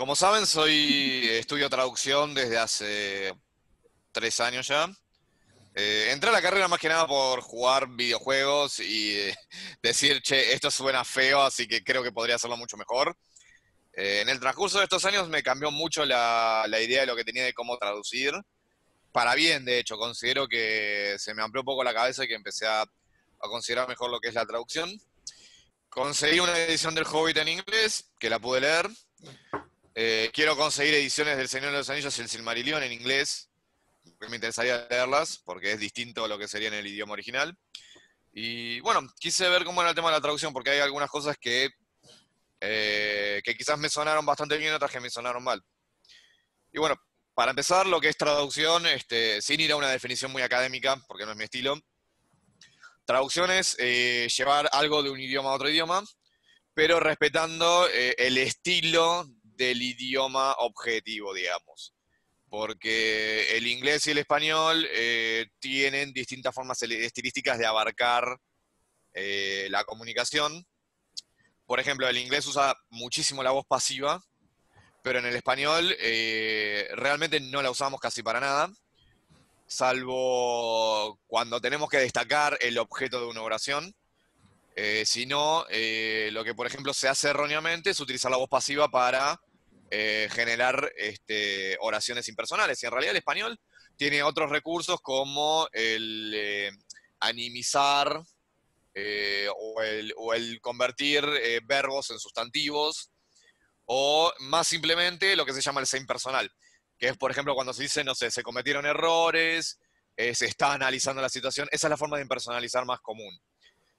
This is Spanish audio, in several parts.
Como saben, estudio traducción desde hace 3 años ya. Entré a la carrera más que nada por jugar videojuegos y decir, che, esto suena feo, así que creo que podría hacerlo mucho mejor. En el transcurso de estos años me cambió mucho la idea de lo que tenía de cómo traducir. Para bien, de hecho, considero que se me amplió un poco la cabeza y que empecé a considerar mejor lo que es la traducción. Conseguí una edición del Hobbit en inglés, que la pude leer. Quiero conseguir ediciones del Señor de los Anillos y el Silmarillion en inglés, porque me interesaría leerlas, porque es distinto a lo que sería en el idioma original. Y bueno, quise ver cómo era el tema de la traducción, porque hay algunas cosas que quizás me sonaron bastante bien, otras que me sonaron mal. Y bueno, para empezar, lo que es traducción, sin ir a una definición muy académica, porque no es mi estilo, traducción es llevar algo de un idioma a otro idioma, pero respetando el estilo del idioma objetivo, digamos. Porque el inglés y el español tienen distintas formas estilísticas de abarcar la comunicación. Por ejemplo, el inglés usa muchísimo la voz pasiva, pero en el español realmente no la usamos casi para nada, salvo cuando tenemos que destacar el objeto de una oración. Si no, lo que por ejemplo se hace erróneamente es utilizar la voz pasiva para generar oraciones impersonales. Y en realidad el español tiene otros recursos como el animizar o el convertir verbos en sustantivos, o más simplemente lo que se llama el ser impersonal, que es por ejemplo cuando se dice, no sé, se cometieron errores, se está analizando la situación. Esa es la forma de impersonalizar más común.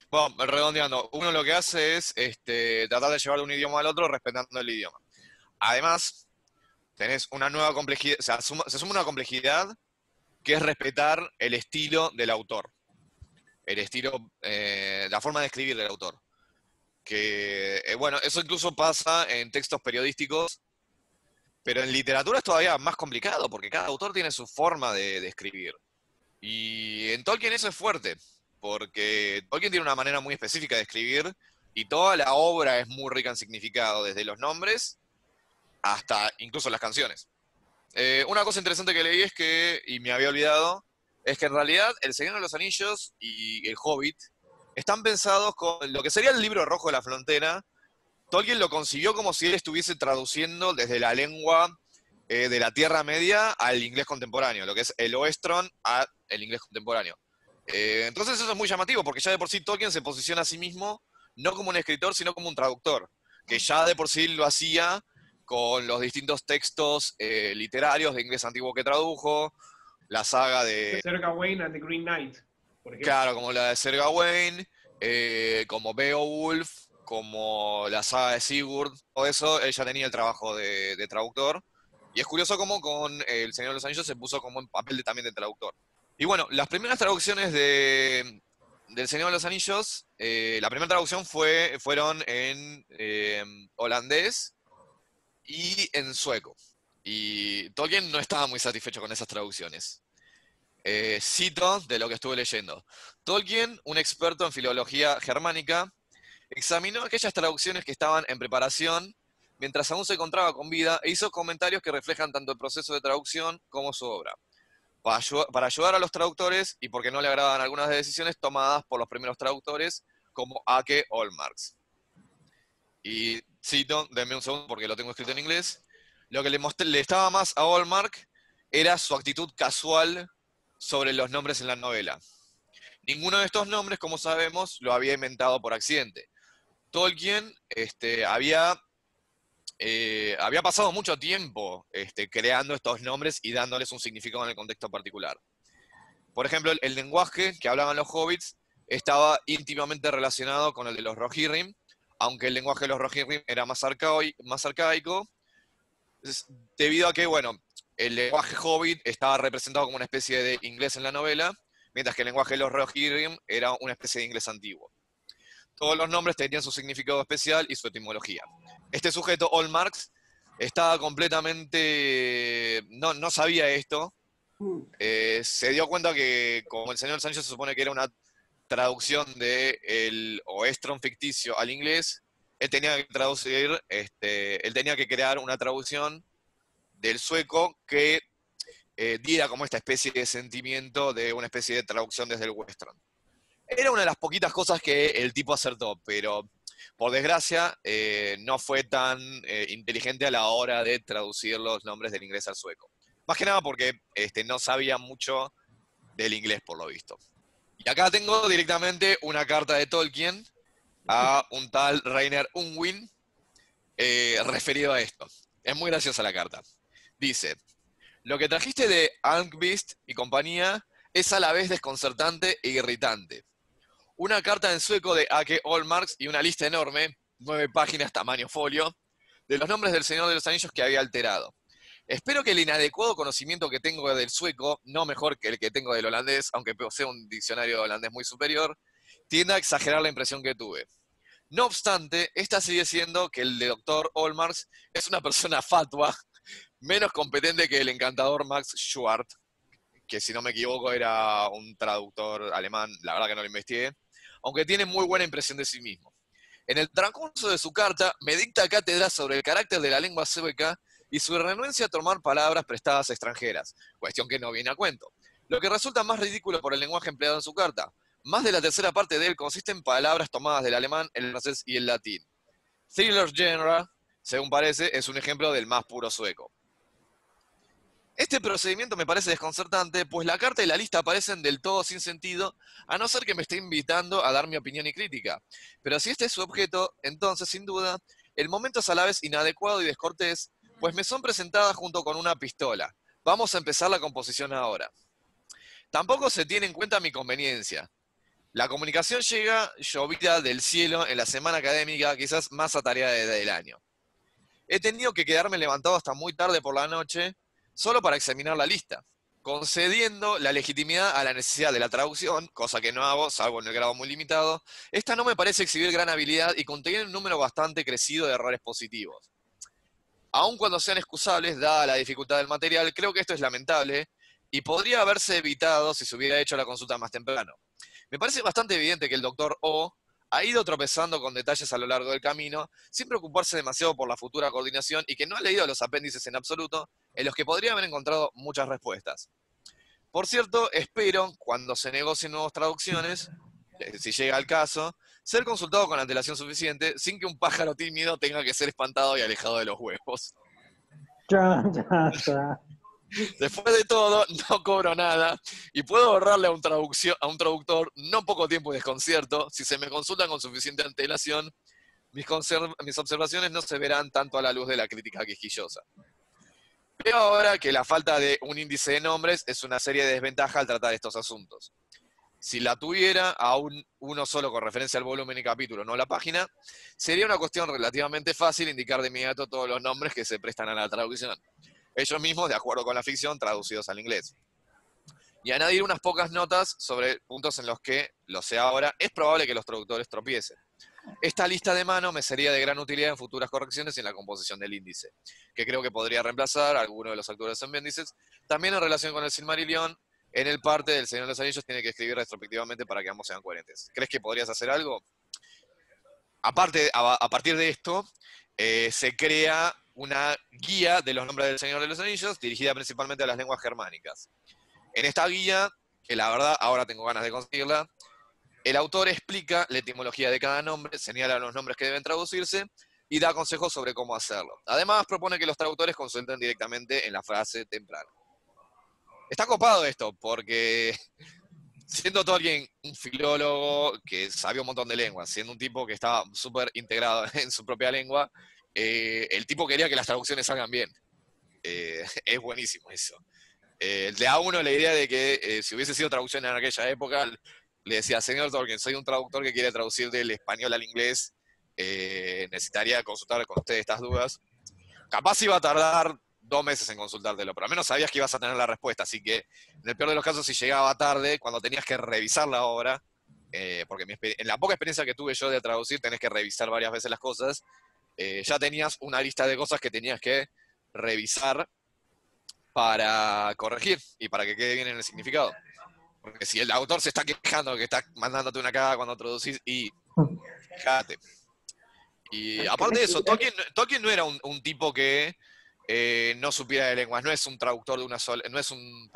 Bueno, redondeando, uno lo que hace es tratar de llevar de un idioma al otro respetando el idioma. Además, tenés una nueva complejidad, o sea, se suma una complejidad que es respetar el estilo del autor, el estilo, la forma de escribir del autor. Que, bueno, eso incluso pasa en textos periodísticos, pero en literatura es todavía más complicado, porque cada autor tiene su forma de escribir. Y en Tolkien eso es fuerte, porque Tolkien tiene una manera muy específica de escribir y toda la obra es muy rica en significado, desde los nombres hasta incluso las canciones. Una cosa interesante que leí es que, y me había olvidado, es que en realidad El Señor de los Anillos y El Hobbit están pensados con lo que sería el libro rojo de la frontera. Tolkien lo concibió como si él estuviese traduciendo desde la lengua de la Tierra Media al inglés contemporáneo, lo que es el Oestron al inglés contemporáneo. Entonces eso es muy llamativo, porque ya de por sí Tolkien se posiciona a sí mismo no como un escritor, sino como un traductor, que ya de por sí lo hacía con los distintos textos literarios de inglés antiguo que tradujo, la saga de, Sir Gawain and the Green Knight, por ejemplo. claro, como la de Sir Gawain, como Beowulf, como la saga de Sigurd, todo eso, ella tenía el trabajo de traductor. Y es curioso cómo con El Señor de los Anillos se puso como en papel también de traductor. Y bueno, las primeras traducciones del Señor de los Anillos, la primera traducción fueron en holandés y en sueco. Y Tolkien no estaba muy satisfecho con esas traducciones. Cito de lo que estuve leyendo. Tolkien, un experto en filología germánica, examinó aquellas traducciones que estaban en preparación mientras aún se encontraba con vida e hizo comentarios que reflejan tanto el proceso de traducción como su obra. Para ayudar a los traductores, y porque no le agradaban algunas decisiones tomadas por los primeros traductores, como Ake Olmarks. Y cito, denme un segundo porque lo tengo escrito en inglés. Lo que le estaba más a Olmark era su actitud casual sobre los nombres en la novela. Ninguno de estos nombres, como sabemos, lo había inventado por accidente. Tolkien había pasado mucho tiempo creando estos nombres y dándoles un significado en el contexto particular. Por ejemplo, el lenguaje que hablaban los hobbits estaba íntimamente relacionado con el de los Rohirrim, aunque el lenguaje de los Rohirrim era más arcaico, debido a que, bueno, el lenguaje hobbit estaba representado como una especie de inglés en la novela, mientras que el lenguaje de los Rohirrim era una especie de inglés antiguo. Todos los nombres tenían su significado especial y su etimología. Este sujeto, Olmarks, estaba completamente... no sabía esto. Se dio cuenta que, como el Señor Sánchez se supone que era una traducción del Oestron ficticio al inglés, él tenía que traducir, él tenía que crear una traducción del sueco que diera como esta especie de sentimiento de una especie de traducción desde el western. Era una de las poquitas cosas que el tipo acertó, pero por desgracia no fue tan inteligente a la hora de traducir los nombres del inglés al sueco. Más que nada porque no sabía mucho del inglés, por lo visto. Y acá tengo directamente una carta de Tolkien a un tal Reiner Unwin referido a esto. Es muy graciosa la carta. Dice: lo que trajiste de Almqvist y compañía es a la vez desconcertante e irritante. Una carta en sueco de Ake Olmarks y una lista enorme, 9 páginas tamaño folio, de los nombres del Señor de los Anillos que había alterado. Espero que el inadecuado conocimiento que tengo del sueco, no mejor que el que tengo del holandés, aunque posee un diccionario de holandés muy superior, tienda a exagerar la impresión que tuve. No obstante, esta sigue siendo que el doctor Olmarks es una persona fatua, menos competente que el encantador Max Schwartz, que si no me equivoco era un traductor alemán, la verdad que no lo investigué, aunque tiene muy buena impresión de sí mismo. En el transcurso de su carta me dicta cátedra sobre el carácter de la lengua sueca y su renuencia a tomar palabras prestadas extranjeras, cuestión que no viene a cuento. Lo que resulta más ridículo por el lenguaje empleado en su carta. Más de la tercera parte de él consiste en palabras tomadas del alemán, el francés y el latín. Thriller Genre, según parece, es un ejemplo del más puro sueco. Este procedimiento me parece desconcertante, pues la carta y la lista aparecen del todo sin sentido, a no ser que me esté invitando a dar mi opinión y crítica. Pero si este es su objeto, entonces, sin duda, el momento es a la vez inadecuado y descortés, pues me son presentadas junto con una pistola. Vamos a empezar la composición ahora. Tampoco se tiene en cuenta mi conveniencia. La comunicación llega llovida del cielo en la semana académica, quizás más atareada del año. He tenido que quedarme levantado hasta muy tarde por la noche, solo para examinar la lista, concediendo la legitimidad a la necesidad de la traducción, cosa que no hago, salvo en el grado muy limitado. Esta no me parece exhibir gran habilidad y contiene un número bastante crecido de errores positivos. Aun cuando sean excusables, dada la dificultad del material, creo que esto es lamentable y podría haberse evitado si se hubiera hecho la consulta más temprano. Me parece bastante evidente que el doctor O ha ido tropezando con detalles a lo largo del camino, sin preocuparse demasiado por la futura coordinación y que no ha leído los apéndices en absoluto, en los que podría haber encontrado muchas respuestas. Por cierto, espero, cuando se negocien nuevas traducciones, si llega el caso, ser consultado con antelación suficiente, sin que un pájaro tímido tenga que ser espantado y alejado de los huevos. Ya, ya, ya. Después de todo, no cobro nada y puedo ahorrarle a un traductor no poco tiempo y desconcierto. Si se me consulta con suficiente antelación, mis observaciones no se verán tanto a la luz de la crítica quisquillosa. Veo ahora que la falta de un índice de nombres es una serie de desventajas al tratar estos asuntos. Si la tuviera, aún uno solo con referencia al volumen y capítulo, no a la página, sería una cuestión relativamente fácil indicar de inmediato todos los nombres que se prestan a la traducción. Ellos mismos, de acuerdo con la ficción, traducidos al inglés. Y añadir unas pocas notas sobre puntos en los que, lo sé ahora, es probable que los traductores tropiecen. Esta lista de mano me sería de gran utilidad en futuras correcciones y en la composición del índice, que creo que podría reemplazar a alguno de los autores en índices. También en relación con el Silmarillion, en el parte del Señor de los Anillos tiene que escribir retrospectivamente para que ambos sean coherentes. ¿Crees que podrías hacer algo? Aparte, a partir de esto, se crea una guía de los nombres del Señor de los Anillos, dirigida principalmente a las lenguas germánicas. En esta guía, que la verdad ahora tengo ganas de conseguirla, el autor explica la etimología de cada nombre, señala los nombres que deben traducirse y da consejos sobre cómo hacerlo. Además, propone que los traductores consulten directamente en la frase temprana. Está copado esto, porque siendo todo alguien, un filólogo que sabía un montón de lenguas, siendo un tipo que estaba súper integrado en su propia lengua, el tipo quería que las traducciones salgan bien. Es buenísimo eso. Le da a uno la idea de que si hubiese sido traducción en aquella época, le decía: señor Tolkien, soy un traductor que quiere traducir del español al inglés, necesitaría consultar con usted estas dudas. Capaz iba a tardar 2 meses en consultártelo, pero al menos sabías que ibas a tener la respuesta, así que en el peor de los casos, si llegaba tarde, cuando tenías que revisar la obra, porque en la poca experiencia que tuve yo de traducir, tenés que revisar varias veces las cosas, ya tenías una lista de cosas que tenías que revisar para corregir y para que quede bien en el significado. Porque si el autor se está quejando que está mandándote una cagada cuando traducís, y fíjate. Y aparte de eso, Tolkien no era un tipo que no supiera de lenguas, no es un traductor de una sola, no es un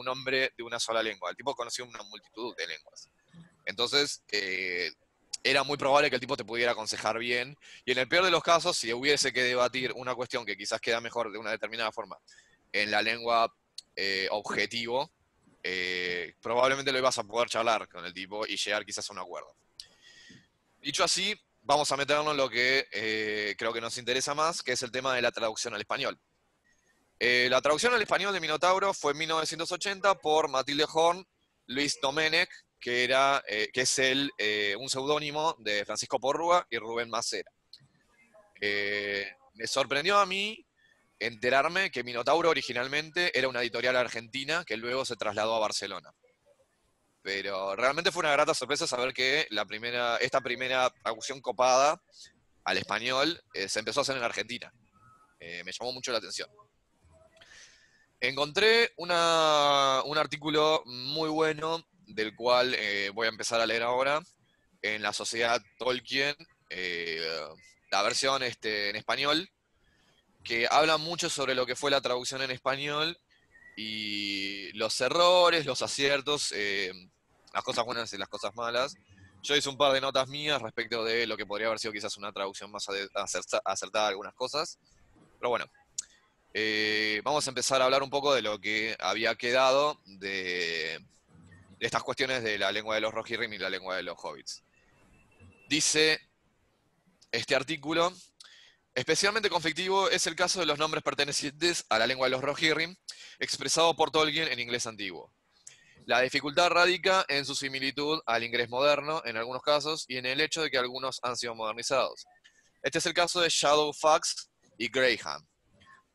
hombre de una sola lengua. El tipo conocía una multitud de lenguas. Entonces, era muy probable que el tipo te pudiera aconsejar bien. Y en el peor de los casos, si hubiese que debatir una cuestión que quizás queda mejor de una determinada forma en la lengua objetivo, probablemente lo ibas a poder charlar con el tipo y llegar quizás a un acuerdo. Dicho así, vamos a meternos en lo que creo que nos interesa más, que es el tema de la traducción al español. La traducción al español de Minotauro fue en 1980 por Matilde Horn, Luis Domenech, que es un seudónimo de Francisco Porrúa y Rubén Macera. Me sorprendió a mí enterarme que Minotauro originalmente era una editorial argentina que luego se trasladó a Barcelona. Pero realmente fue una grata sorpresa saber que esta primera traducción copada al español se empezó a hacer en Argentina. Me llamó mucho la atención. Encontré un artículo muy bueno, del cual voy a empezar a leer ahora, en la Sociedad Tolkien, la versión en español, que habla mucho sobre lo que fue la traducción en español y los errores, los aciertos, las cosas buenas y las cosas malas. Yo hice un par de notas mías respecto de lo que podría haber sido quizás una traducción más acertada de algunas cosas. Pero bueno, vamos a empezar a hablar un poco de lo que había quedado de estas cuestiones de la lengua de los Rohirrim y la lengua de los hobbits. Dice este artículo: especialmente conflictivo es el caso de los nombres pertenecientes a la lengua de los Rohirrim, expresado por Tolkien en inglés antiguo. La dificultad radica en su similitud al inglés moderno, en algunos casos, y en el hecho de que algunos han sido modernizados. Este es el caso de Shadowfax y Greyhound.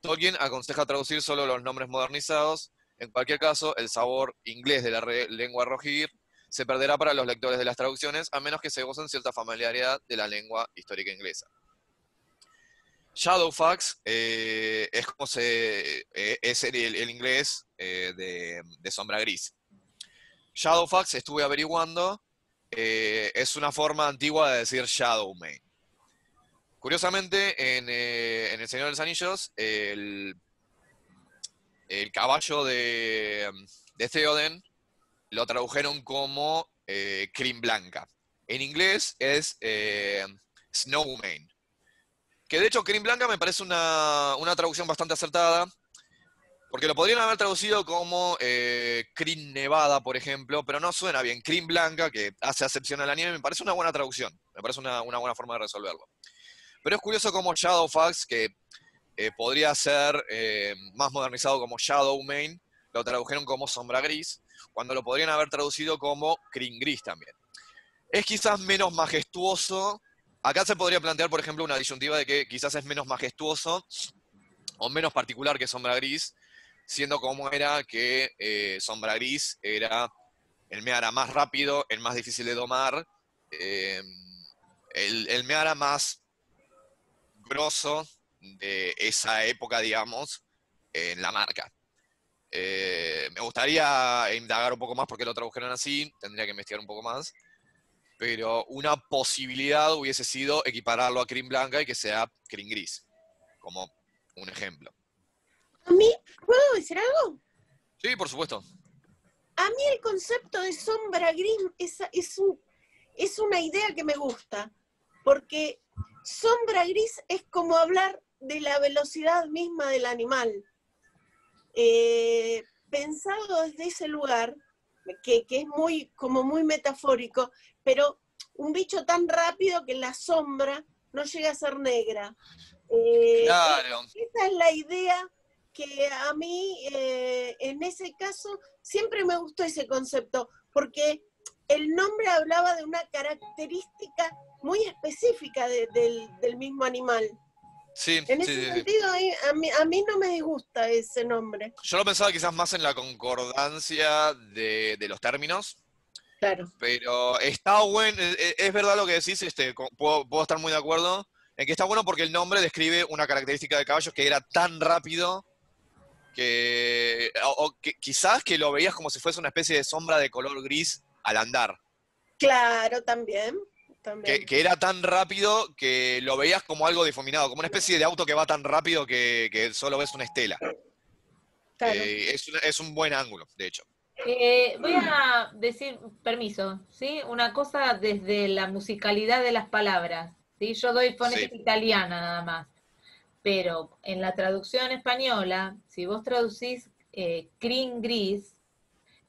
Tolkien aconseja traducir solo los nombres modernizados. En cualquier caso, el sabor inglés de la lengua rohirrim se perderá para los lectores de las traducciones, a menos que se gocen cierta familiaridad de la lengua histórica inglesa. Shadowfax es el inglés de sombra gris. Shadowfax, estuve averiguando, es una forma antigua de decir Shadowmane. Curiosamente, en El Señor de los Anillos, el caballo de Theoden lo tradujeron como crin blanca. En inglés es Snowmane. Que de hecho, crin blanca me parece una traducción bastante acertada, porque lo podrían haber traducido como crin nevada, por ejemplo, pero no suena bien. Crin blanca, que hace acepción a la nieve, me parece una buena traducción. Me parece una buena forma de resolverlo. Pero es curioso como Shadowfax, que podría ser más modernizado como Shadowmane, lo tradujeron como sombra gris, cuando lo podrían haber traducido como crin gris también. Es quizás menos majestuoso. Acá se podría plantear, por ejemplo, una disyuntiva de que quizás es menos majestuoso o menos particular que sombra gris, siendo como era que sombra gris era el Meara más rápido, el más difícil de domar, el Meara más grosso de esa época, digamos, en la marca. Me gustaría indagar un poco más porque lo tradujeron así, tendría que investigar un poco más, pero una posibilidad hubiese sido equipararlo a crin blanca y que sea crin gris, como un ejemplo. ¿A mí puedo decir algo? Sí, por supuesto. A mí el concepto de sombra gris es una idea que me gusta, porque sombra gris es como hablar de la velocidad misma del animal. Pensado desde ese lugar, que es como muy metafórico, pero un bicho tan rápido que la sombra no llega a ser negra. Claro. Esa es la idea que a mí, en ese caso, siempre me gustó ese concepto, porque el nombre hablaba de una característica muy específica del mismo animal. Sí, en ese sentido, a mí no me disgusta ese nombre. Yo lo pensaba quizás más en la concordancia de los términos. Claro. Pero está bueno, es verdad lo que decís, puedo estar muy de acuerdo en que está bueno porque el nombre describe una característica de caballo que era tan rápido que quizás que lo veías como si fuese una especie de sombra de color gris al andar. Claro, también. también. que era tan rápido que lo veías como algo difuminado, como una especie de auto que va tan rápido que solo ves una estela. Claro. Es un buen ángulo, de hecho. Voy a decir, permiso, ¿sí? Una cosa desde la musicalidad de las palabras, ¿sí? Yo doy fonética italiana nada más, pero en la traducción española, si vos traducís crin gris,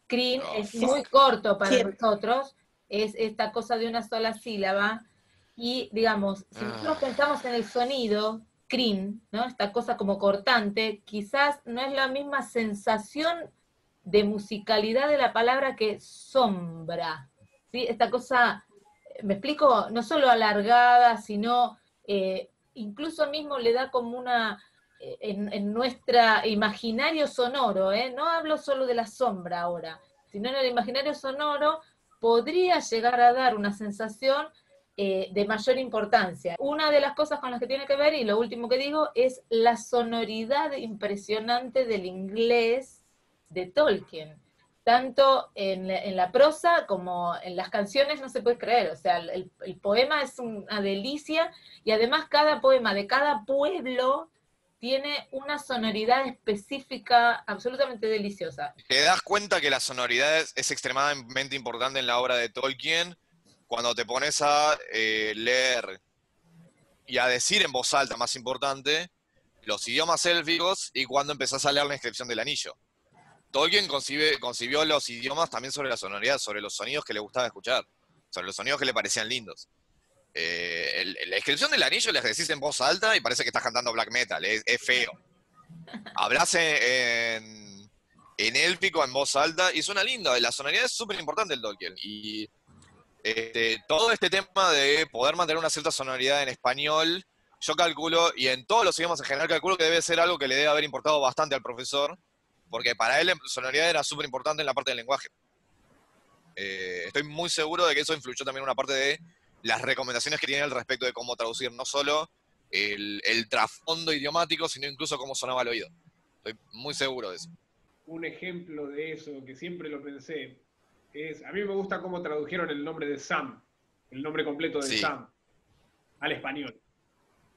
crin es muy corto para nosotros, es esta cosa de una sola sílaba, y digamos, si nosotros pensamos en el sonido, crin, ¿no? Esta cosa como cortante, quizás no es la misma sensación de musicalidad de la palabra que sombra, ¿sí? Esta cosa, ¿me explico? No solo alargada, sino incluso mismo le da como una, en nuestra imaginario sonoro, no hablo solo de la sombra ahora, sino en el imaginario sonoro podría llegar a dar una sensación de mayor importancia. Una de las cosas con las que tiene que ver, y lo último que digo, es la sonoridad impresionante del inglés de Tolkien, tanto en la prosa como en las canciones, no se puede creer, o sea, el poema es una delicia, y además cada poema de cada pueblo tiene una sonoridad específica absolutamente deliciosa. Te das cuenta que la sonoridad es extremadamente importante en la obra de Tolkien cuando te pones a leer y a decir en voz alta, más importante, los idiomas élficos, y cuando empezás a leer la inscripción del anillo. Tolkien concibió los idiomas también sobre la sonoridad, sobre los sonidos que le gustaba escuchar, sobre los sonidos que le parecían lindos. La inscripción del anillo les decís en voz alta y parece que estás cantando black metal, es feo. Hablas en élfico en voz alta y suena lindo, la sonoridad es súper importante el Tolkien. Y todo este tema de poder mantener una cierta sonoridad en español, yo calculo, y en todos los idiomas en general calculo que debe ser algo que le debe haber importado bastante al profesor, porque para él la sonoridad era súper importante en la parte del lenguaje. Estoy muy seguro de que eso influyó también en una parte de las recomendaciones que tiene al respecto de cómo traducir no solo el trasfondo idiomático, sino incluso cómo sonaba al oído. Estoy muy seguro de eso. Un ejemplo de eso, que siempre lo pensé, es, a mí me gusta cómo tradujeron el nombre de Sam, el nombre completo de Sam, al español.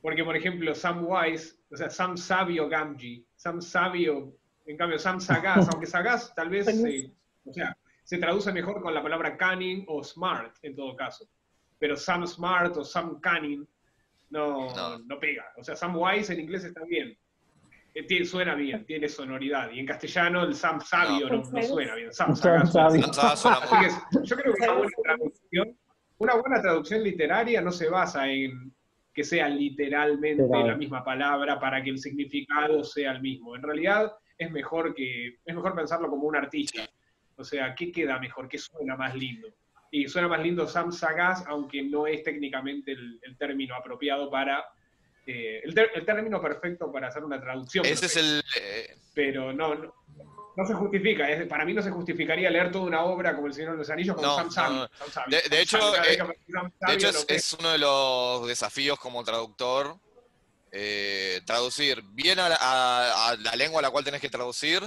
Porque, por ejemplo, Samwise, o sea, Sam Sabio Gamgee, Sam Sabio, en cambio, Sam Sagaz, aunque Sagaz tal vez se traduce mejor con la palabra cunning o smart, en todo caso. Pero Sam Smart o Sam Cunning no pega. O sea, Samwise en inglés está bien. Suena bien, tiene sonoridad. Y en castellano el Sam Sabio no suena bien. Sam Sagaz. Yo creo que una buena traducción literaria no se basa en que sea literalmente la misma palabra para que el significado sea el mismo. En realidad es mejor pensarlo como un artista. O sea, ¿qué queda mejor? ¿Qué suena más lindo? Y suena más lindo Sam Sagaz, aunque no es técnicamente el término apropiado para... el término perfecto para hacer una traducción. Ese es el... Pero no se justifica. Para mí no se justificaría leer toda una obra como El Señor de los Anillos como Sam Sabio. De hecho, es uno de los desafíos como traductor, traducir bien a la lengua a la cual tenés que traducir,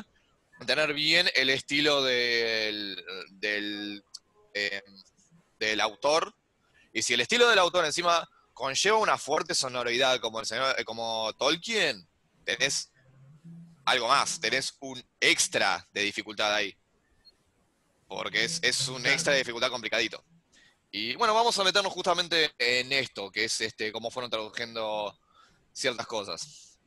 tener bien el estilo del autor, y si el estilo del autor encima conlleva una fuerte sonoridad como Tolkien, tenés algo más, tenés un extra de dificultad ahí, porque es un extra de dificultad complicadito. Y bueno, vamos a meternos justamente en esto, que es cómo fueron traduciendo ciertas cosas.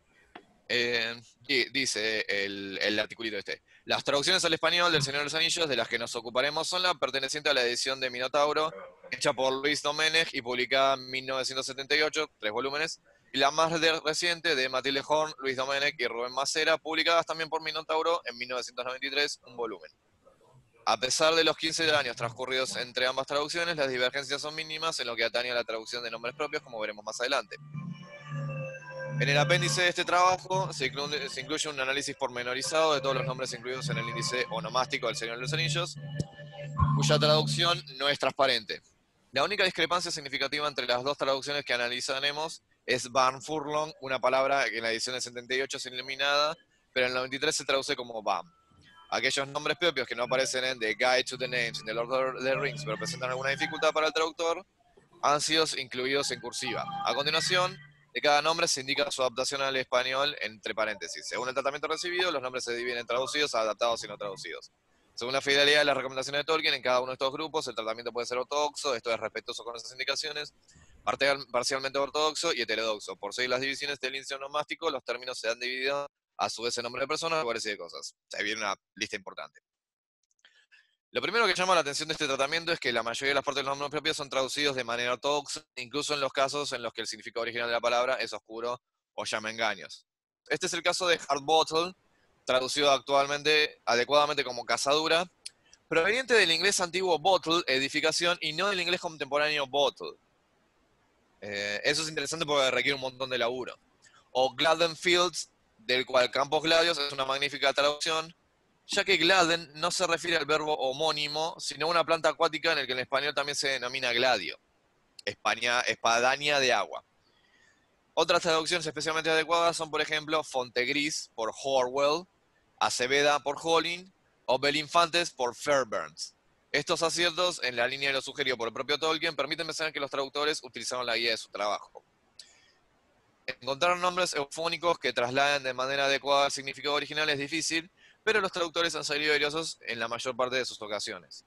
Dice el articulito este. Las traducciones al español del Señor de los Anillos de las que nos ocuparemos son la perteneciente a la edición de Minotauro, hecha por Luis Domenech y publicada en 1978, 3 volúmenes, y la más reciente de Matilde Horn, Luis Domenech y Rubén Macera, publicadas también por Minotauro en 1993, un volumen. A pesar de los 15 años transcurridos entre ambas traducciones, las divergencias son mínimas en lo que atañe a la traducción de nombres propios, como veremos más adelante. En el apéndice de este trabajo se incluye un análisis pormenorizado de todos los nombres incluidos en el índice onomástico del Señor de los Anillos, cuya traducción no es transparente. La única discrepancia significativa entre las dos traducciones que analizaremos es Barn Furlong, una palabra que en la edición del 78 es eliminada, pero en el 93 se traduce como BAM. Aquellos nombres propios que no aparecen en The Guide to the Names in the Lord of the Rings, pero presentan alguna dificultad para el traductor, han sido incluidos en cursiva. A continuación, de cada nombre se indica su adaptación al español entre paréntesis. Según el tratamiento recibido, los nombres se dividen en traducidos, adaptados y no traducidos. Según la fidelidad de las recomendaciones de Tolkien, en cada uno de estos grupos el tratamiento puede ser ortodoxo, esto es respetuoso con esas indicaciones, parcialmente ortodoxo y heterodoxo. Por seguir las divisiones del índice onomástico, los términos se han dividido a su vez en nombre de personas, lugares y de cosas. O sea, viene una lista importante. Lo primero que llama la atención de este tratamiento es que la mayoría de las partes de los nombres propios son traducidos de manera ortodoxa, incluso en los casos en los que el significado original de la palabra es oscuro o llama engaños. Este es el caso de hard bottle, traducido actualmente adecuadamente como cazadura, proveniente del inglés antiguo bottle, edificación, y no del inglés contemporáneo bottle. Eso es interesante porque requiere un montón de laburo. O Gladden Fields, del cual Campos Gladios es una magnífica traducción, ya que Gladden no se refiere al verbo homónimo, sino a una planta acuática en el que en español también se denomina gladio, espadaña de agua. Otras traducciones especialmente adecuadas son, por ejemplo, Fontegris por Horwell, Aceveda por Holling o Belinfantes por Fairburns. Estos aciertos, en la línea de lo sugerido por el propio Tolkien, permiten pensar que los traductores utilizaron la guía de su trabajo. Encontrar nombres eufónicos que trasladen de manera adecuada el significado original es difícil, pero los traductores han salido airosos en la mayor parte de sus ocasiones.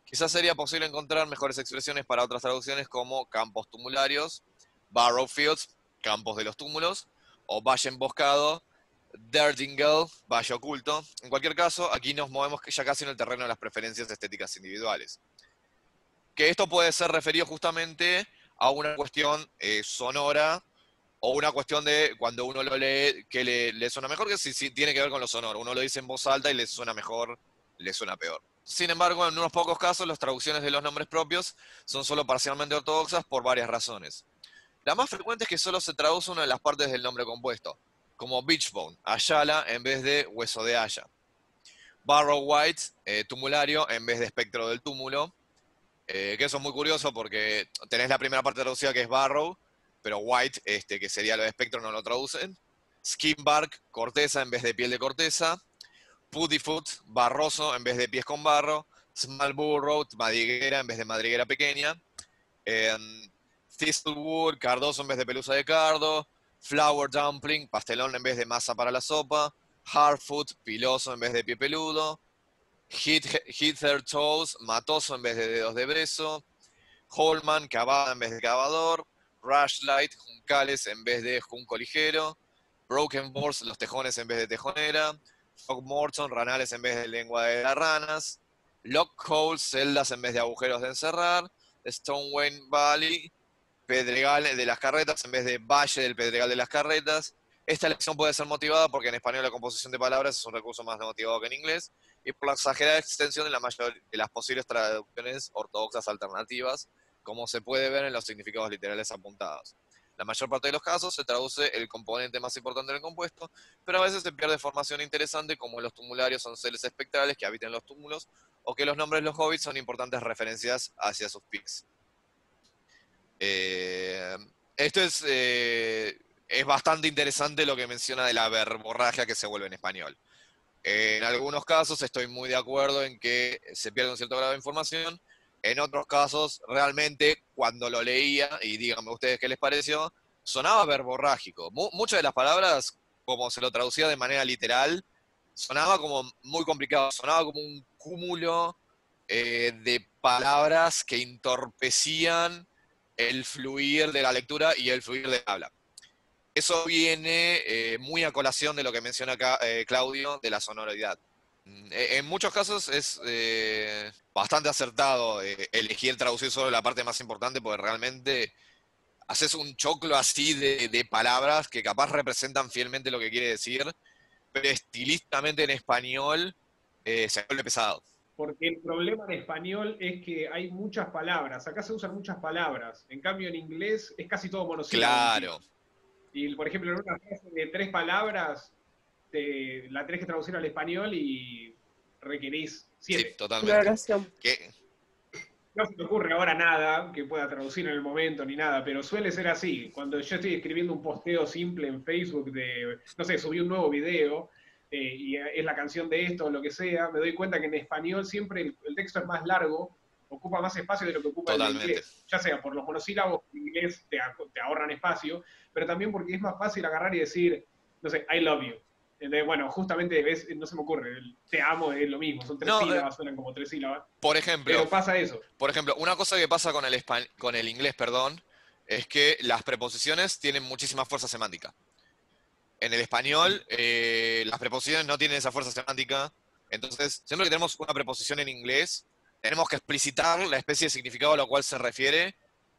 Quizás sería posible encontrar mejores expresiones para otras traducciones como campos tumularios, barrow fields, campos de los túmulos, o valle emboscado, Derdingle, valle oculto. En cualquier caso, aquí nos movemos ya casi en el terreno de las preferencias estéticas individuales. Que esto puede ser referido justamente a una cuestión sonora, o una cuestión de cuando uno lo lee, que le suena mejor, que si tiene que ver con lo sonoro. Uno lo dice en voz alta y le suena mejor, le suena peor. Sin embargo, en unos pocos casos, las traducciones de los nombres propios son solo parcialmente ortodoxas por varias razones. La más frecuente es que solo se traduce una de las partes del nombre compuesto, como Beachbone, Ayala en vez de hueso de haya. Barrow White, tumulario en vez de espectro del túmulo, que eso es muy curioso porque tenés la primera parte traducida que es Barrow, pero White, que sería lo de espectro, no lo traducen. Skin bark, corteza en vez de piel de corteza. Puddifoot, barroso en vez de pies con barro. Small burrow, madriguera en vez de madriguera pequeña. Thistlewood, cardoso en vez de pelusa de cardo. Flour dumpling, pastelón en vez de masa para la sopa. Hardfoot, piloso en vez de pie peludo. Heather toes, matoso en vez de dedos de brezo. Holman, cavada en vez de cavador. Rushlight, juncales en vez de junco ligero. Broken boards, los tejones en vez de tejonera. Fogmorton, ranales en vez de lengua de las ranas. Lockholes, celdas en vez de agujeros de encerrar. Stoneway Valley, pedregal de las carretas en vez de valle del pedregal de las carretas. Esta elección puede ser motivada porque en español la composición de palabras es un recurso más motivado que en inglés, y por la exagerada extensión de la mayoría de las posibles traducciones ortodoxas alternativas, como se puede ver en los significados literales apuntados. La mayor parte de los casos se traduce el componente más importante del compuesto, pero a veces se pierde formación interesante, como los tumularios son seres espectrales que habitan los túmulos, o que los nombres de los hobbits son importantes referencias hacia sus pies. Esto es bastante interesante lo que menciona de la verborragia que se vuelve en español. En algunos casos estoy muy de acuerdo en que se pierde un cierto grado de información. En otros casos, realmente, cuando lo leía, y díganme ustedes qué les pareció, sonaba verborrágico. Muchas de las palabras, como se lo traducía de manera literal, sonaba como muy complicado, sonaba como un cúmulo de palabras que entorpecían el fluir de la lectura y el fluir del habla. Eso viene muy a colación de lo que menciona acá Claudio, de la sonoridad. En muchos casos es bastante acertado elegir traducir solo la parte más importante, porque realmente haces un choclo así de palabras que capaz representan fielmente lo que quiere decir, pero estilísticamente en español se vuelve pesado. Porque el problema en español es que hay muchas palabras. Acá se usan muchas palabras. En cambio, en inglés es casi todo monosílabo. Claro. Y, por ejemplo, en una frase de 3 palabras, la tenés que traducir al español y requerís 7. Sí, totalmente. ¿Qué? No se me ocurre ahora nada que pueda traducir en el momento ni nada, pero suele ser así. Cuando yo estoy escribiendo un posteo simple en Facebook de, no sé, subí un nuevo video, y es la canción de esto o lo que sea, me doy cuenta que en español siempre el texto es más largo ocupa más espacio de lo que ocupa el inglés. Ya sea por los monosílabos, en inglés te ahorran espacio, pero también porque es más fácil agarrar y decir, no sé, I love you. Entonces, bueno, justamente, no se me ocurre, el te amo es lo mismo, son 3 sílabas, suenan como 3 sílabas. Por ejemplo, pero pasa eso. Por ejemplo, una cosa que pasa con el inglés, perdón, es que las preposiciones tienen muchísima fuerza semántica. En el español, las preposiciones no tienen esa fuerza semántica. Entonces, siempre que tenemos una preposición en inglés, tenemos que explicitar la especie de significado a la cual se refiere,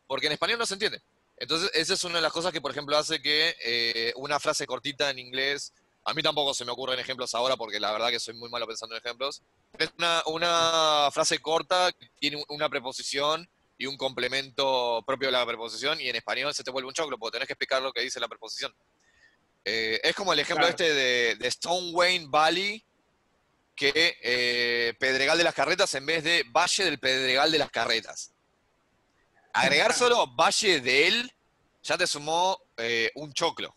porque en español no se entiende. Entonces, esa es una de las cosas que, por ejemplo, hace que una frase cortita en inglés, a mí tampoco se me ocurren ejemplos ahora, porque la verdad que soy muy malo pensando en ejemplos, es una frase corta que tiene una preposición y un complemento propio de la preposición, y en español se te vuelve un choclo, porque tenés que explicar lo que dice la preposición. Es como el ejemplo de Stone Wayne Valley, que Pedregal de las Carretas en vez de Valle del Pedregal de las Carretas. Agregar solo Valle de él ya te sumó un choclo.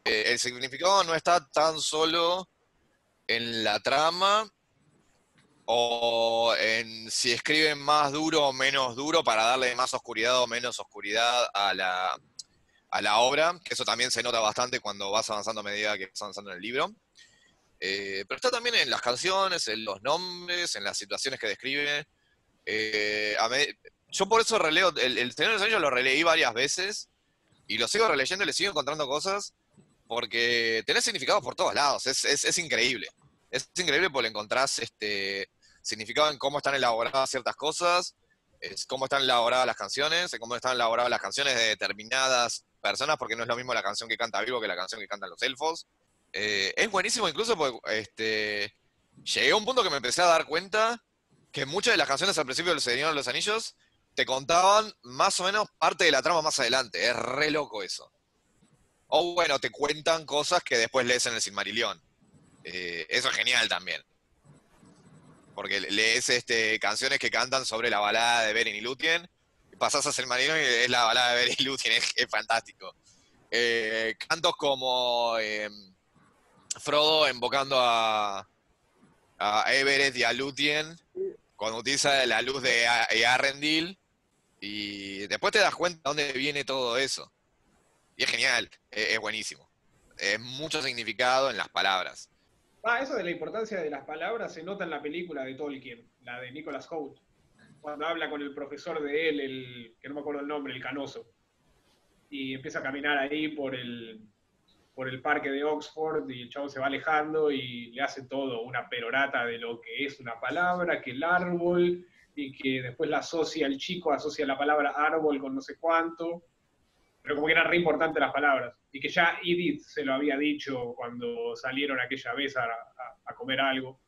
El significado no está tan solo en la trama o en si escriben más duro o menos duro para darle más oscuridad o menos oscuridad a la obra, que eso también se nota bastante cuando vas avanzando a medida que vas avanzando en el libro. Pero está también en las canciones, en los nombres, en las situaciones que describe. Yo por eso releo, el Señor de los Anillos lo releí varias veces y lo sigo releyendo y le sigo encontrando cosas porque tenés significados por todos lados, es increíble. Es increíble porque le encontrás significado en cómo están elaboradas ciertas cosas, cómo están elaboradas las canciones, en cómo están elaboradas las canciones de determinadas personas, porque no es lo mismo la canción que canta Bilbo que la canción que cantan los elfos. Es buenísimo incluso porque llegué a un punto que me empecé a dar cuenta que muchas de las canciones al principio del Señor de los Anillos te contaban más o menos parte de la trama más adelante. Es re loco eso. O bueno, te cuentan cosas que después lees en el Silmarillion. Eso es genial también. Porque lees canciones que cantan sobre la balada de Beren y Lúthien, y pasás a Silmarillion y es la balada de Beren y Lúthien, es fantástico. Cantos como Frodo invocando a Everett y a Lúthien cuando utiliza la luz de Arrendil, y después te das cuenta de dónde viene todo eso. Y es genial, es buenísimo. Es mucho significado en las palabras. Eso de la importancia de las palabras se nota en la película de Tolkien, la de Nicholas Hoult, cuando habla con el profesor de él, que no me acuerdo el nombre, el canoso, y empieza a caminar ahí por el parque de Oxford, y el chavo se va alejando y le hace todo una perorata de lo que es una palabra, que el árbol, y que después la asocia, el chico asocia la palabra árbol con no sé cuánto, pero como que eran re importantes las palabras, y que ya Edith se lo había dicho cuando salieron aquella vez a comer algo,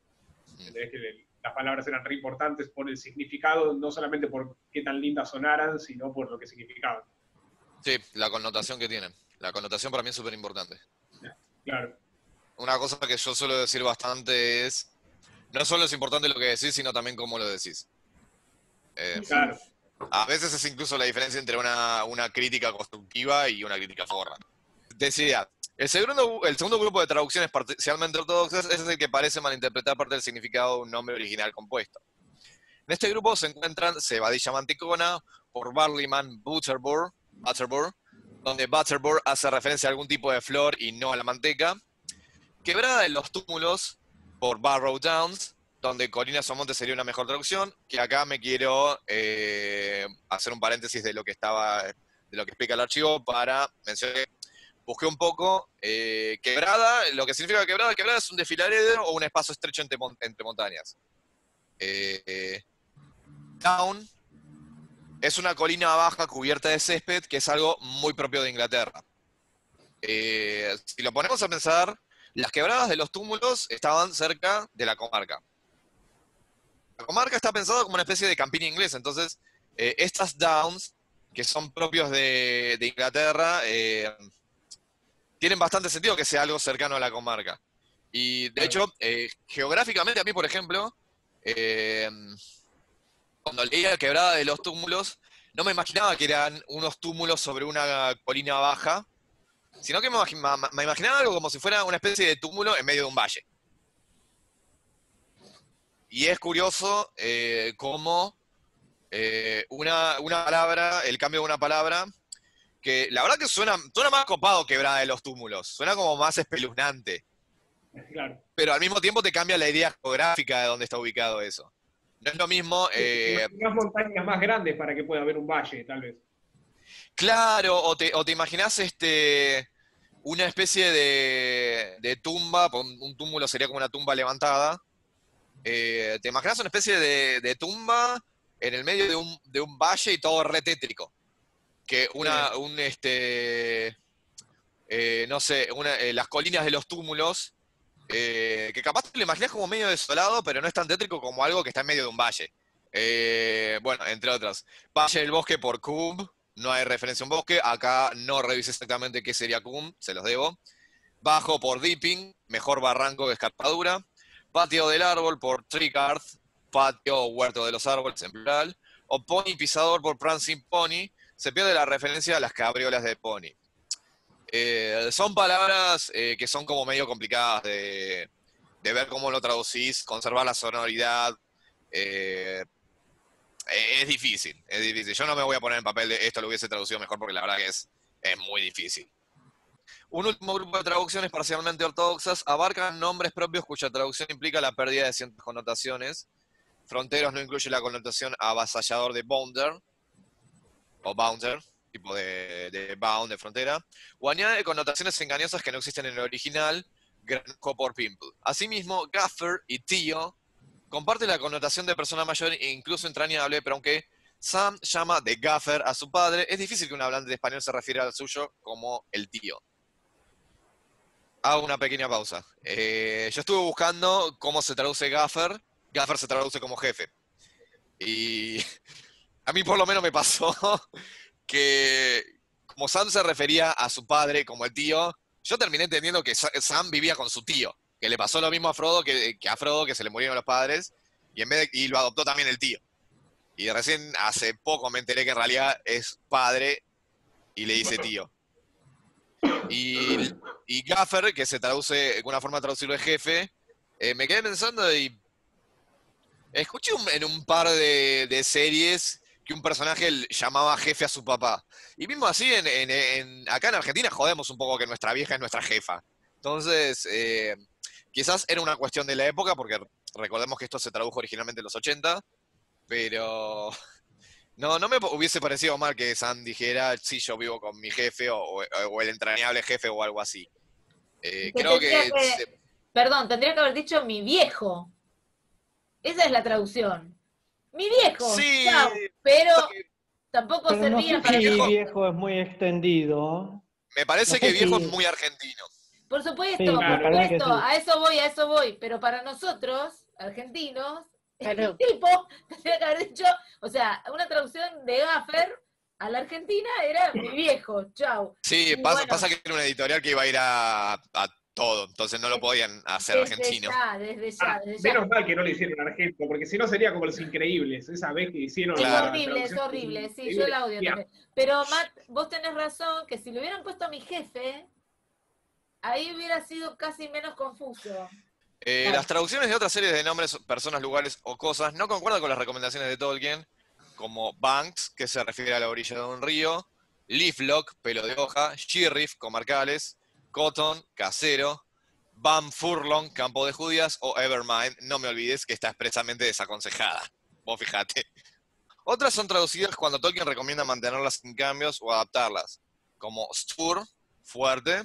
que las palabras eran re importantes por el significado, no solamente por qué tan lindas sonaran, sino por lo que significaban. Sí, la connotación que tienen. La connotación para mí es súper importante. Claro. Una cosa que yo suelo decir bastante es, no solo es importante lo que decís, sino también cómo lo decís. Claro. A veces es incluso la diferencia entre una crítica constructiva y una crítica forra. Decía, el segundo grupo de traducciones parcialmente ortodoxas es el que parece malinterpretar parte del significado de un nombre original compuesto. En este grupo se encuentran Cebadilla Manticona por Barleyman Butterbur, donde Butterbur hace referencia a algún tipo de flor y no a la manteca. Quebrada en los túmulos por Barrow Downs, donde Colinas o Montes sería una mejor traducción, que acá me quiero hacer un paréntesis de lo que explica el archivo para mencionar que busqué un poco quebrada, lo que significa quebrada es un desfiladero o un espacio estrecho entre montañas. Down es una colina baja cubierta de césped, que es algo muy propio de Inglaterra. Si lo ponemos a pensar, las quebradas de los túmulos estaban cerca de la comarca. La comarca está pensada como una especie de campiña inglés, entonces estas downs, que son propios de Inglaterra, tienen bastante sentido que sea algo cercano a la comarca. Y de hecho, geográficamente a mí, por ejemplo, cuando leía Quebrada de los Túmulos, no me imaginaba que eran unos túmulos sobre una colina baja, sino que me imaginaba algo como si fuera una especie de túmulo en medio de un valle. Y es curioso cómo una palabra, el cambio de una palabra, que la verdad que suena más copado Quebrada de los Túmulos, suena como más espeluznante. Claro. Pero al mismo tiempo te cambia la idea geográfica de dónde está ubicado eso. No es lo mismo... Unas montañas más grandes para que pueda haber un valle, tal vez. Claro, o te imaginás una especie de tumba, un túmulo sería como una tumba levantada. Te imaginás una especie de tumba en el medio de un valle y todo re tétrico. Que no sé, las colinas de los túmulos, que capaz te lo imaginás como medio desolado, pero no es tan tétrico como algo que está en medio de un valle. Bueno, entre otras. Valle del Bosque por Coombe, no hay referencia a un bosque, acá no revisé exactamente qué sería Coombe, se los debo. Bajo por Deeping, mejor barranco que escarpadura. Patio del Árbol por Tricard, patio o huerto de los árboles en plural. O Pony Pisador por Prancing Pony, se pierde la referencia a las cabriolas de Pony. Son palabras que son como medio complicadas de ver cómo lo traducís, conservar la sonoridad. Es difícil, es difícil. Yo no me voy a poner en papel de esto lo hubiese traducido mejor porque la verdad que es muy difícil. Un último grupo de traducciones parcialmente ortodoxas abarcan nombres propios cuya traducción implica la pérdida de ciertas connotaciones. Fronteros no incluye la connotación avasallador de bounder, o bounder, tipo de bound, de frontera, o añade connotaciones engañosas que no existen en el original, granjo por pimple. Asimismo, gaffer y tío comparten la connotación de persona mayor e incluso entrañable, pero aunque Sam llama de gaffer a su padre, es difícil que un hablante de español se refiera al suyo como el tío. Hago una pequeña pausa. Yo estuve buscando cómo se traduce gaffer. Gaffer se traduce como jefe. Y a mí por lo menos me pasó que como Sam se refería a su padre como el tío, yo terminé entendiendo que Sam vivía con su tío, que le pasó lo mismo a Frodo que a Frodo, que se le murieron los padres, y lo adoptó también el tío. Y recién hace poco me enteré que en realidad es padre y le dice tío. Y Gaffer, que se traduce, una forma de traducirlo es jefe, me quedé pensando y escuché en un par de series que un personaje llamaba jefe a su papá. Y mismo así, acá en Argentina jodemos un poco que nuestra vieja es nuestra jefa. Entonces, quizás era una cuestión de la época, porque recordemos que esto se tradujo originalmente en los 80, pero no me hubiese parecido mal que Sam dijera, sí, yo vivo con mi jefe, o el entrañable jefe, o algo así. Creo que... Perdón, tendría que haber dicho mi viejo. Esa es la traducción. Mi viejo. Sí, chau, pero tampoco Pero no servía sé para... si viejo- viejo es muy extendido. me parece No que sé viejo si- es muy argentino. Por supuesto, Sí, me por parece que supuesto, sí. a eso voy, pero para nosotros, argentinos, Claro. el tipo tendría que haber dicho, o sea, una traducción de Gaffer a la Argentina era mi viejo, chau. Sí, Y bueno, pasa que era una editorial que iba a ir a todo, entonces no lo podían hacer argentino. desde ya. Menos mal que no le hicieron argento, porque si no sería como Los Increíbles, esa vez que hicieron Claro. Es horrible, sí, yo la odio también. Pero Matt, vos tenés razón, que si le hubieran puesto a mi jefe, ahí hubiera sido casi menos confuso. Las traducciones de otras series de nombres, personas, lugares o cosas no concuerdan con las recomendaciones de Tolkien, como Banks, que se refiere a la orilla de un río, Leaflock, pelo de hoja, Sheriff, comarcales, Cotton, casero, Van Furlong, campo de judías, o Evermind, no me olvides, que está expresamente desaconsejada. Vos fijate. Otras son traducidas cuando Tolkien recomienda mantenerlas sin cambios o adaptarlas, como Stur, fuerte,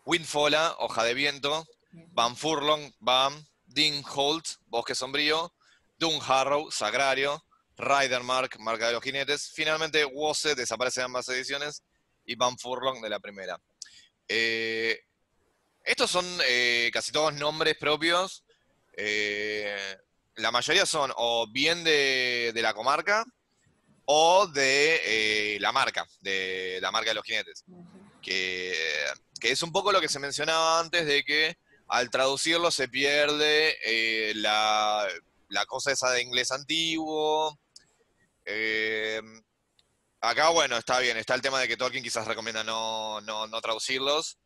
Windfalla, hoja de viento, Van Furlong, Bam, Dingholt, bosque sombrío, Dunharrow, sagrario, Ridermark, marca de los jinetes. Finalmente, Wosse desaparece de ambas ediciones y Van Furlong de la primera. Estos son casi todos nombres propios. La mayoría son o bien de la comarca o de la marca de los jinetes. Que es un poco lo que se mencionaba antes de que al traducirlo se pierde la cosa esa de inglés antiguo. Acá, bueno, está bien, está el tema de que Tolkien quizás recomienda no traducirlos.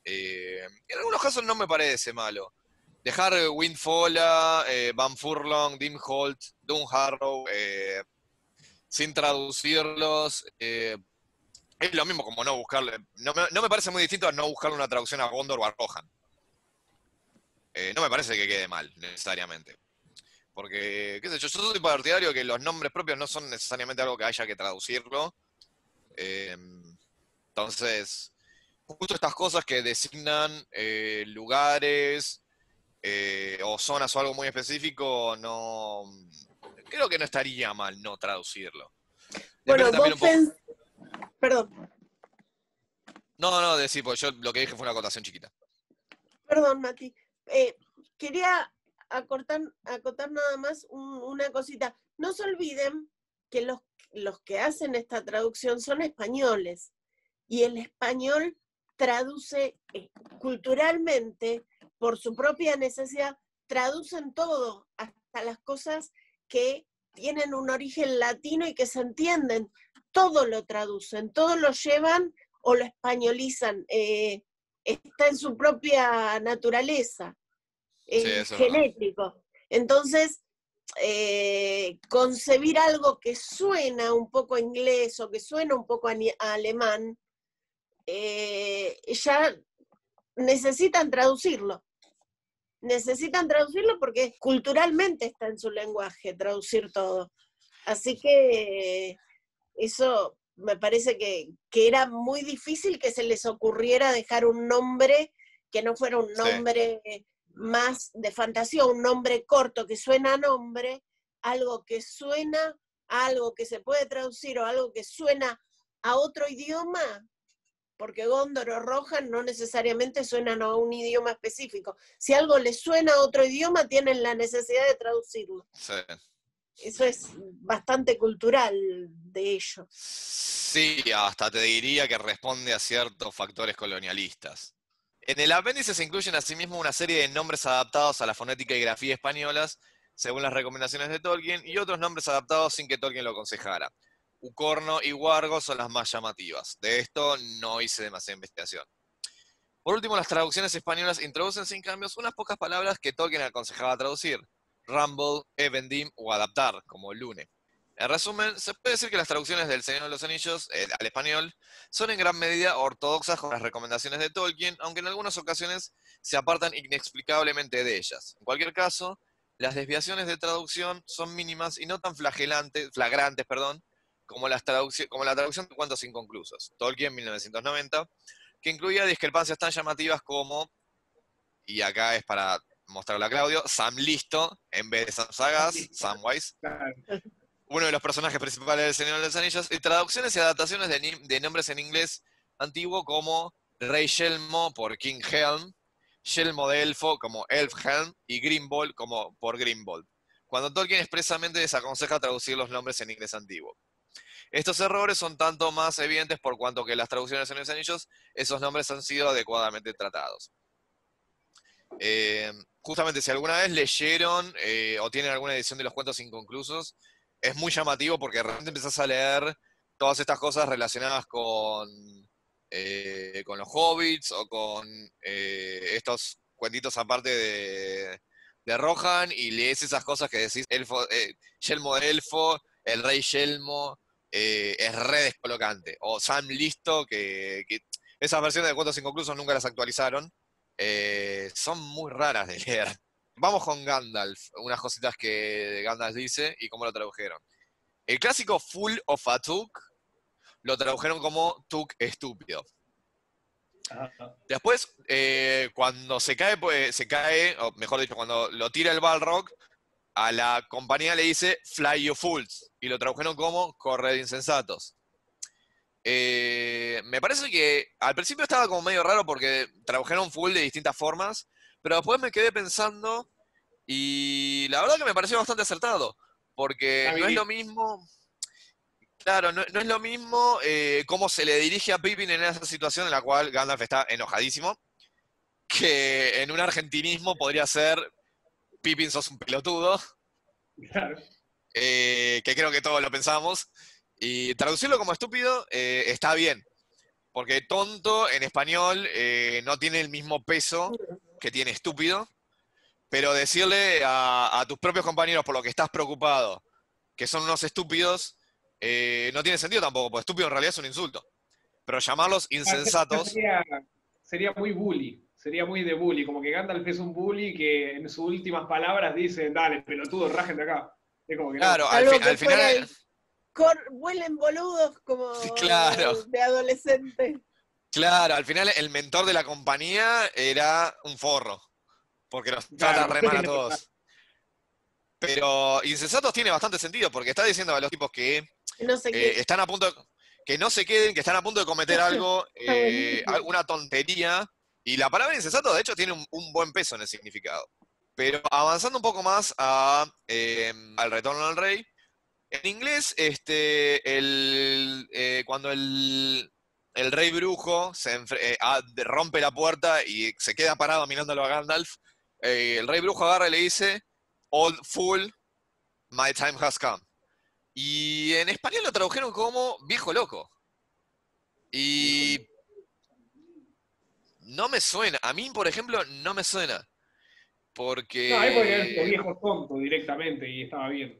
En algunos casos no me parece malo. Dejar Windfalla, Van Furlong, Dimholt, Dunharrow, sin traducirlos, es lo mismo como no buscarle. No me parece muy distinto a no buscarle una traducción a Gondor o a Rohan. No me parece que quede mal, necesariamente. Porque, qué sé yo soy partidario de que los nombres propios no son necesariamente algo que haya que traducirlo. Entonces, justo estas cosas que designan lugares o zonas o algo muy específico, no creo que no estaría mal no traducirlo. Bueno, Depende también un poco. Perdón, No, decir, porque yo lo que dije fue una acotación chiquita. perdón, Mati. Quería acotar nada más una cosita. No se olviden que los que hacen esta traducción son españoles. Y el español traduce culturalmente, por su propia necesidad, traducen todo, hasta las cosas que tienen un origen latino y que se entienden. Todo lo traducen, todo lo llevan o lo españolizan. Está en su propia naturaleza, Sí, eso es verdad. genético. Entonces, concebir algo que suena un poco a inglés o que suena un poco a alemán, ya necesitan traducirlo. Necesitan traducirlo porque culturalmente está en su lenguaje traducir todo. Así que eso me parece que era muy difícil que se les ocurriera dejar un nombre que no fuera un nombre más de fantasía, un nombre corto que suena a nombre, algo que suena a algo que se puede traducir o algo que suena a otro idioma, porque Gondor o Rohan no necesariamente suenan a un idioma específico. Si algo les suena a otro idioma, tienen la necesidad de traducirlo. Sí. Eso es bastante cultural de ellos. Sí, hasta te diría que responde a ciertos factores colonialistas. En el apéndice se incluyen asimismo una serie de nombres adaptados a la fonética y grafía españolas, según las recomendaciones de Tolkien, y otros nombres adaptados sin que Tolkien lo aconsejara. Ucorno y Wargo son las más llamativas. De esto no hice demasiada investigación. Por último, las traducciones españolas introducen sin cambios unas pocas palabras que Tolkien aconsejaba traducir: Rumble, Evendim o adaptar, como Lune. En resumen, se puede decir que las traducciones del Señor de los Anillos al español son en gran medida ortodoxas con las recomendaciones de Tolkien, aunque en algunas ocasiones se apartan inexplicablemente de ellas. En cualquier caso, las desviaciones de traducción son mínimas y no tan flagrantes, como la traducción de Cuentos Inconclusos, Tolkien 1990, que incluía discrepancias tan llamativas como, y acá es para mostrarlo a Claudio, Sam Listo en vez de Sam Sagaz, Samwise. Claro. Uno de los personajes principales del Señor de los Anillos, y traducciones y adaptaciones de nombres en inglés antiguo como Rey Yelmo por King Helm, Yelmo de Elfo como Elfhelm y Grimbold como por Grimbold, cuando Tolkien expresamente desaconseja traducir los nombres en inglés antiguo. Estos errores son tanto más evidentes por cuanto que en las traducciones en los Anillos esos nombres han sido adecuadamente tratados. Justamente si alguna vez leyeron o tienen alguna edición de los Cuentos Inconclusos, es muy llamativo porque de repente empezás a leer todas estas cosas relacionadas con los hobbits o con estos cuentitos aparte de Rohan, y lees esas cosas que decís, Yelmo de Elfo, el Rey Yelmo, es re descolocante. O Sam Listo, que esas versiones de Cuentos Inconclusos nunca las actualizaron. Son muy raras de leer. Vamos con Gandalf, unas cositas que Gandalf dice y cómo lo tradujeron. El clásico Full of a Took lo tradujeron como Took estúpido. Ajá. Después, cuando se cae, o mejor dicho, cuando lo tira el Balrog, a la compañía le dice Fly you fools, y lo tradujeron como Corred insensatos. Me parece que al principio estaba como medio raro porque tradujeron full de distintas formas, pero después me quedé pensando y la verdad que me pareció bastante acertado, porque no es lo mismo, claro, no es lo mismo cómo se le dirige a Pippin en esa situación en la cual Gandalf está enojadísimo, que en un argentinismo podría ser Pippin sos un pelotudo, Claro. que creo que todos lo pensamos. Y traducirlo como estúpido está bien, porque tonto en español no tiene el mismo peso que tiene estúpido, pero decirle a tus propios compañeros por lo que estás preocupado que son unos estúpidos, no tiene sentido tampoco, porque estúpido en realidad es un insulto. Pero llamarlos insensatos... Sería muy bully, sería muy de bully, como que Gandalf es un bully que en sus últimas palabras dice, dale, pelotudo, rajen de acá. Es como que claro, no. al final... Vuelen boludos como Claro. de adolescente. Claro, al final el mentor de la compañía era un forro, porque los trata re mal a todos. Pero insensatos tiene bastante sentido, porque está diciendo a los tipos que No sé qué. están a punto de, que no se queden, que están a punto de cometer algo, buenísimo. alguna tontería, y la palabra insensato de hecho tiene un buen peso en el significado. Pero avanzando un poco más al retorno al rey, en inglés, cuando el rey brujo rompe la puerta y se queda parado mirándolo a Gandalf, el rey brujo agarra y le dice, Old fool, my time has come. Y en español lo tradujeron como viejo loco. Y no me suena. A mí, por ejemplo, no me suena. Porque... No, ahí podría haber sido viejo tonto directamente y estaba bien.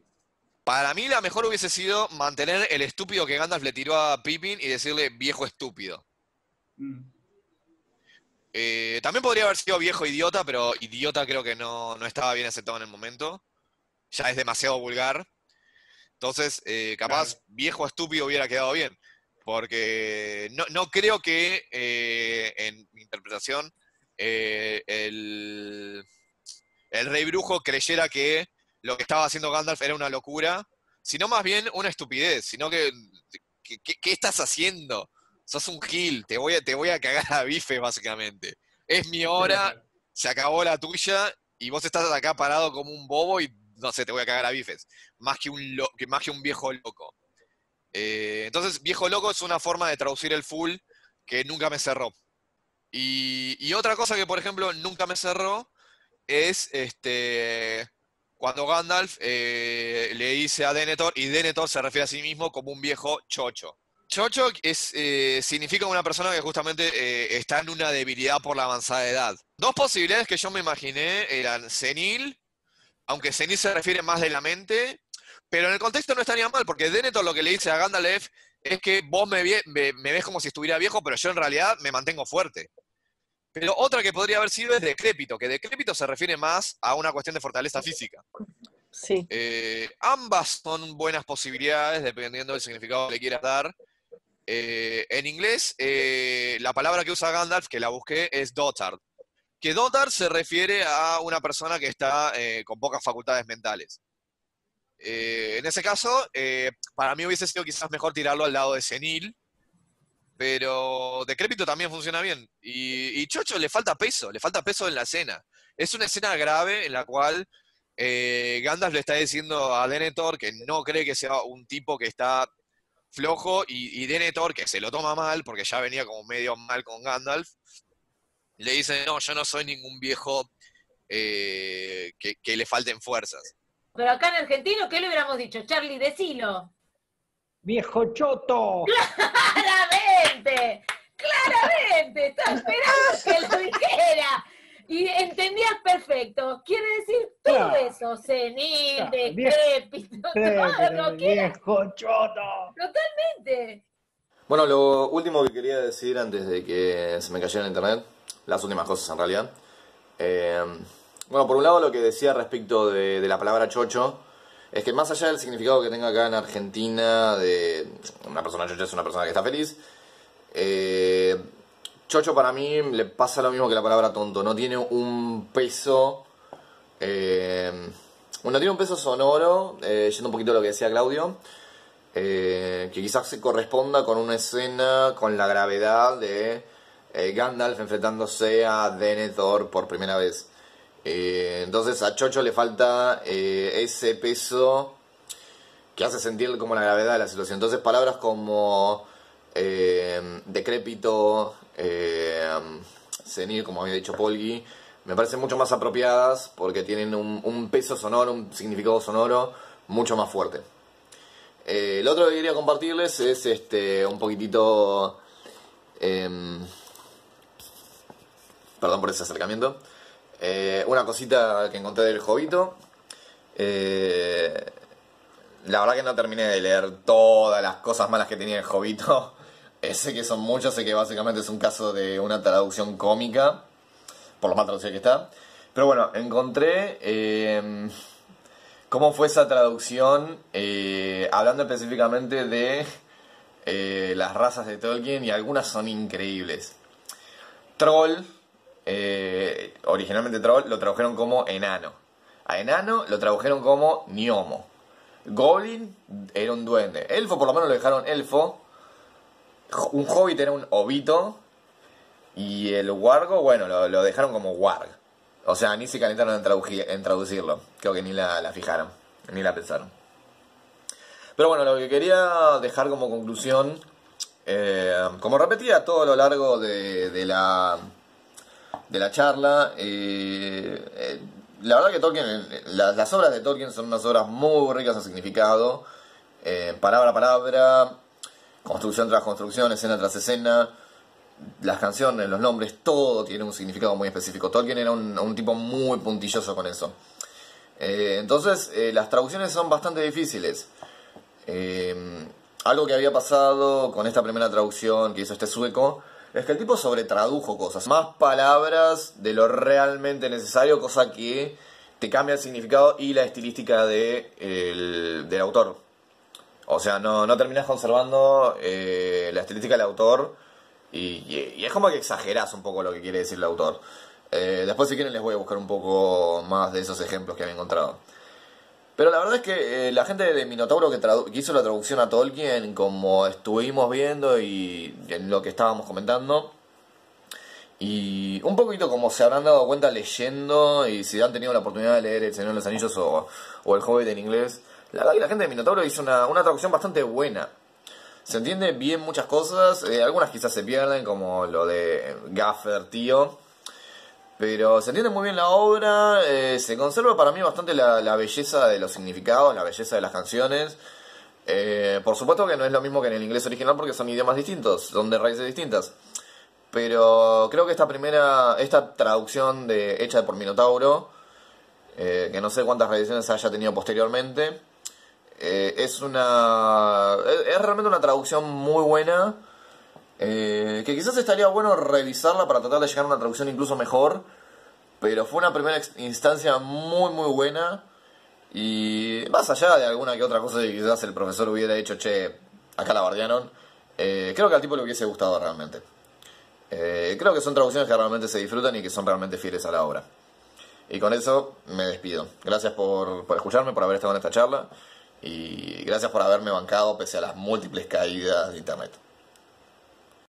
Para mí la mejor hubiese sido mantener el estúpido que Gandalf le tiró a Pippin y decirle viejo estúpido. También podría haber sido viejo idiota, pero idiota creo que no estaba bien aceptado en el momento. Ya es demasiado vulgar. Entonces, capaz Claro. viejo estúpido hubiera quedado bien. Porque no creo que en mi interpretación el rey brujo creyera que lo que estaba haciendo Gandalf era una locura, sino más bien una estupidez, sino que ¿qué estás haciendo? Sos un gil, te voy a cagar a bife, básicamente. Es mi hora, se acabó la tuya, y vos estás acá parado como un bobo y, no sé, te voy a cagar a bifes. Más que un viejo loco. Entonces, viejo loco es una forma de traducir el full que nunca me cerró. Y otra cosa que, por ejemplo, nunca me cerró es cuando Gandalf le dice a Denethor, y Denethor se refiere a sí mismo como un viejo chocho. Chocho significa una persona que justamente está en una debilidad por la avanzada edad. Dos posibilidades que yo me imaginé eran senil, aunque senil se refiere más de la mente, pero en el contexto no estaría mal, porque Denethor lo que le dice a Gandalf es que vos me ves como si estuviera viejo, pero yo en realidad me mantengo fuerte. Pero otra que podría haber sido es decrépito, que decrépito se refiere más a una cuestión de fortaleza física. Sí. Ambas son buenas posibilidades, dependiendo del significado que le quieras dar. En inglés, la palabra que usa Gandalf, que la busqué, es dotard. Que dotard se refiere a una persona que está con pocas facultades mentales. En ese caso, para mí hubiese sido quizás mejor tirarlo al lado de senil, pero decrépito también funciona bien. Y Chocho le falta peso en la escena. Es una escena grave en la cual Gandalf le está diciendo a Denethor que no cree que sea un tipo que está flojo, y Denethor, que se lo toma mal, porque ya venía como medio mal con Gandalf, le dice, no, yo no soy ningún viejo que le falten fuerzas. Pero acá en argentino, ¿qué le hubiéramos dicho? Charlie, decilo. ¡Viejo choto! ¡Claramente! ¡Claramente! Estaba esperando que lo dijera. Y entendías perfecto. Quiere decir todo Claro. eso. Senil, Claro, decrépito, todo lo que era. ¡Viejo choto! Totalmente. Bueno, lo último que quería decir antes de que se me cayera el internet, las últimas cosas en realidad. Bueno, por un lado lo que decía respecto de la palabra chocho, es que más allá del significado que tenga acá en Argentina, de una persona chocha es una persona que está feliz, chocho para mí le pasa lo mismo que la palabra tonto, no tiene un peso, bueno, tiene un peso sonoro, yendo un poquito a lo que decía Claudio, que quizás se corresponda con una escena con la gravedad de Gandalf enfrentándose a Denethor por primera vez. Entonces a Chocho le falta ese peso que hace sentir como la gravedad de la situación. Entonces palabras como decrépito, senil, como había dicho Polgui, me parecen mucho más apropiadas porque tienen un peso sonoro, un significado sonoro mucho más fuerte. Lo otro que quería compartirles es un poquitito, perdón por ese acercamiento, una cosita que encontré del Jovito. La verdad que no terminé de leer todas las cosas malas que tenía el Jovito. Sé que son muchos, sé que básicamente es un caso de una traducción cómica, por lo mal traducida que está. Pero bueno, encontré cómo fue esa traducción, hablando específicamente de las razas de Tolkien, y algunas son increíbles. Troll, originalmente Troll lo tradujeron como enano. A enano lo tradujeron como gnomo. Goblin era un duende. Elfo por lo menos lo dejaron elfo. Un hobbit era un obito. Y el wargo, bueno, lo dejaron como warg. O sea, ni se calentaron en traducirlo. Creo que ni la fijaron, ni la pensaron. Pero bueno, lo que quería dejar como conclusión, como repetía a todo lo largo de la charla, la verdad que Tolkien, las obras de Tolkien son unas obras muy ricas en significado, palabra a palabra, construcción tras construcción, escena tras escena, las canciones, los nombres, todo tiene un significado muy específico. Tolkien era un tipo muy puntilloso con eso. Entonces, las traducciones son bastante difíciles. Algo que había pasado con esta primera traducción que hizo este sueco es que el tipo sobretradujo cosas, más palabras de lo realmente necesario, cosa que te cambia el significado y la estilística del autor. O sea, no terminás conservando la estilística del autor y es como que exagerás un poco lo que quiere decir el autor. Después, si quieren, les voy a buscar un poco más de esos ejemplos que había encontrado. Pero la verdad es que la gente de Minotauro que hizo la traducción a Tolkien, como estuvimos viendo y en lo que estábamos comentando, y un poquito como se habrán dado cuenta leyendo, y si han tenido la oportunidad de leer El Señor de los Anillos o El Hobbit en inglés, la verdad que la gente de Minotauro hizo una traducción bastante buena. Se entiende bien muchas cosas, algunas quizás se pierden, como lo de Gaffer, tío. Pero se entiende muy bien la obra, se conserva para mí bastante la belleza de los significados, la belleza de las canciones. Por supuesto que no es lo mismo que en el inglés original porque son idiomas distintos, son de raíces distintas. Pero creo que esta traducción hecha por Minotauro, que no sé cuántas reediciones haya tenido posteriormente, es realmente una traducción muy buena. Que quizás estaría bueno revisarla para tratar de llegar a una traducción incluso mejor, pero fue una primera instancia muy muy buena, y más allá de alguna que otra cosa que quizás el profesor hubiera dicho, che, acá la bardearon, creo que al tipo le hubiese gustado realmente. Creo que son traducciones que realmente se disfrutan y que son realmente fieles a la obra. Y con eso me despido. Gracias por escucharme, por haber estado en esta charla, y gracias por haberme bancado pese a las múltiples caídas de internet.